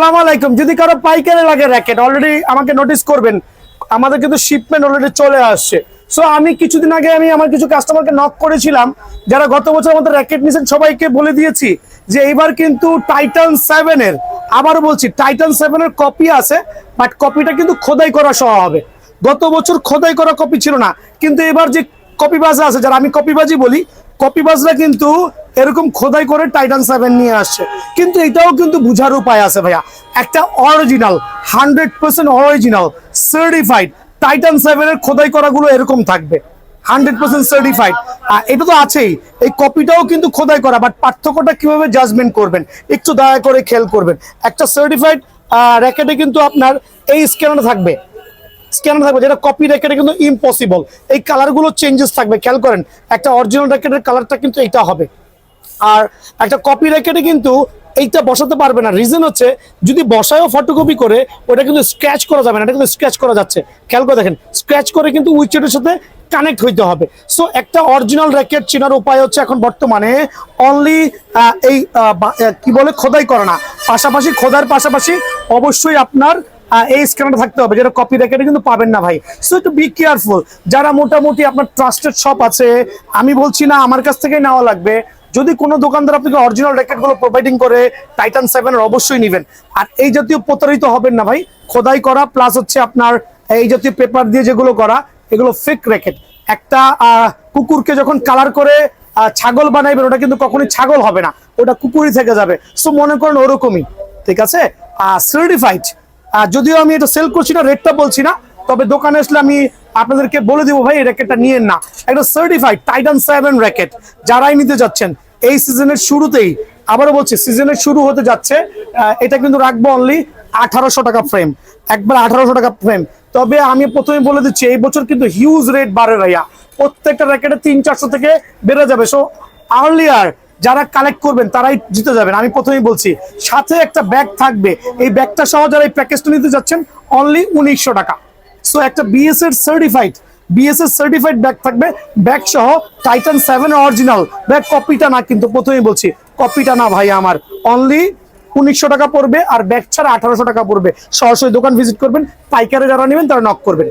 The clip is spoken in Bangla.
আসসালামু আলাইকুম। যদি কারো পাইকারি লাগে র‍্যাকেট অলরেডি আমাকে নোটিস করবেন, আমাদের কিন্তু শিপমেন্ট অলরেডি চলে আসছে। সো আমি কিছুদিন আগে আমার কিছু কাস্টমারকে নক করেছিলাম যারা গত বছর আমাদের র‍্যাকেট নিয়েছেন, সবাইকে বলে দিয়েছি যে এইবার কিন্তু টাইটান 7 এর, আবারও বলছি টাইটান 7 এর কপি আছে, বাট কপিটা কিন্তু খোদাই করা সহ হবে। গত বছর খোদাই করা কপি ছিল না, কিন্তু এবার যে কপিবাজ আছে, যারা আমি কপিবাজি বলি, কপিবাজরা কিন্তু এরকম খোদাই করে টাইটান 7 নিয়ে আসছে। কিন্তু এটাও কিন্তু বুঝার উপায় আছে ভাইয়া, একটা অরিজিনাল 100% অরিজিনাল সার্টিফাইড টাইটান 7 এর খোদাই করাগুলো এরকম থাকবে 100% সার্টিফাইড। এটা তো আছেই, এই কপিটাও কিন্তু খোদাই করা, বাট পার্থক্যটা কিভাবে জাজমেন্ট করবেন একটু দয়া করে খেয়াল করবেন। একটা সার্টিফাইড র‍্যাকেটে কিন্তু আপনার এই স্ক্যানার থাকবে, যেটা কপি র‍্যাকেটে কিন্তু ইম্পসিবল। এই কালারগুলো চেঞ্জেস থাকবে, খেয়াল করেন। একটা অরিজিনাল র‍্যাকেটের কালারটা কিন্তু এইটা হবে, আর একটা কপি র‍্যাকেটে কিন্তু এইটা বসাতে পারবে না। রিজন হচ্ছে যদি বসায়ও ফটোকপি করে ওটা কিন্তু স্ক্র্যাচ করা যাবে না, এটা কিন্তু স্ক্র্যাচ করা যাচ্ছে। খেয়াল করে দেখেন, স্ক্র্যাচ করে কিন্তু উইচেটের সাথে কানেক্ট হইতে হবে। সো একটা অরিজিনাল র‍্যাকেট চেনার উপায় হচ্ছে এখন বর্তমানে অনলি এই কি বলে খোদাই করা না, পাশাপাশি খোদার পাশাপাশি অবশ্যই আপনার এই স্ক্যানারটা থাকতে হবে, যেটা কপি র‍্যাকেটে কিন্তু পাবেন না ভাই। সো একটু বি কেয়ারফুল। যারা মোটামুটি আপনার ট্রাস্টেড শপ আছে, আমি বলছি না আমার কাছ থেকেই নেওয়া লাগবে, যদি কোনো দোকানদার আপনাকে অরিজিনাল র‍্যাকেটগুলো প্রোভাইডিং করে টাইটান 7 এর অবশ্যই নেবেন। আর এই জাতীয় প্রতারিত হবেন না ভাই। খোদাই করা প্লাস হচ্ছে আপনার এই জাতীয় পেপার দিয়ে যেগুলো করা, এগুলো ফেক র‍্যাকেট। একটা কুকুরকে যখন কালার করে ছাগল বানাইবেন, ওটা কিন্তু কখনোই ছাগল হবে না, ওটা কুকুরই থেকে যাবে। সো মনে করেন ওরকমই, ঠিক আছে। সার্টিফাইড, যদিও আমি এটা সেল করছি না, রেটটা বলছি না, তবে দোকানে আসলে আমি আপনাদেরকে বলে দিব ভাই এই র‍্যাকেটটা নিয়েন না। একটা সার্টিফাইড টাইটান 7 র‍্যাকেট যারাই নিতে যাচ্ছেন এই সিজনের শুরুতেই, আবারও বলছি সিজনের শুরু হতে যাচ্ছে, এটা কিন্তু রাখবো অনলি 1800 টাকা ফ্রেম, একবার 1800 টাকা ফ্রেম। তবে আমি প্রথমে বলে দিচ্ছি এই বছর কিন্তু হিউজ রেট বাড়ে ভাইয়া, প্রত্যেকটা র‍্যাকেটে 300-400 থেকে বেড়ে যাবে। সো আর্লিয়ার যারা কালেক্ট করবেন তারাই জিতে যাবেন, আমি প্রথমেই বলছি। সাথে একটা ব্যাগ থাকবে, এই ব্যাগটা সহ যারা এই প্যাকেজটা নিতে যাচ্ছেন অনলি 1900 টাকা। সো একটা বিএসএর সার্টিফাইড ব্যাগ থাকবে, ব্যাগ সহ টাইটান 7 এর অরিজিনাল ব্যাগ, কপিটা না, কিন্তু প্রথমেই বলছি কপিটা না ভাই, আমার অনলি 1900 টাকা পড়বে, আর ব্যাগ ছাড়া 1800 টাকা পড়বে। সরাসরি দোকান ভিজিট করবেন, পাইকারে যারা নেবেন তারা নক করবেন।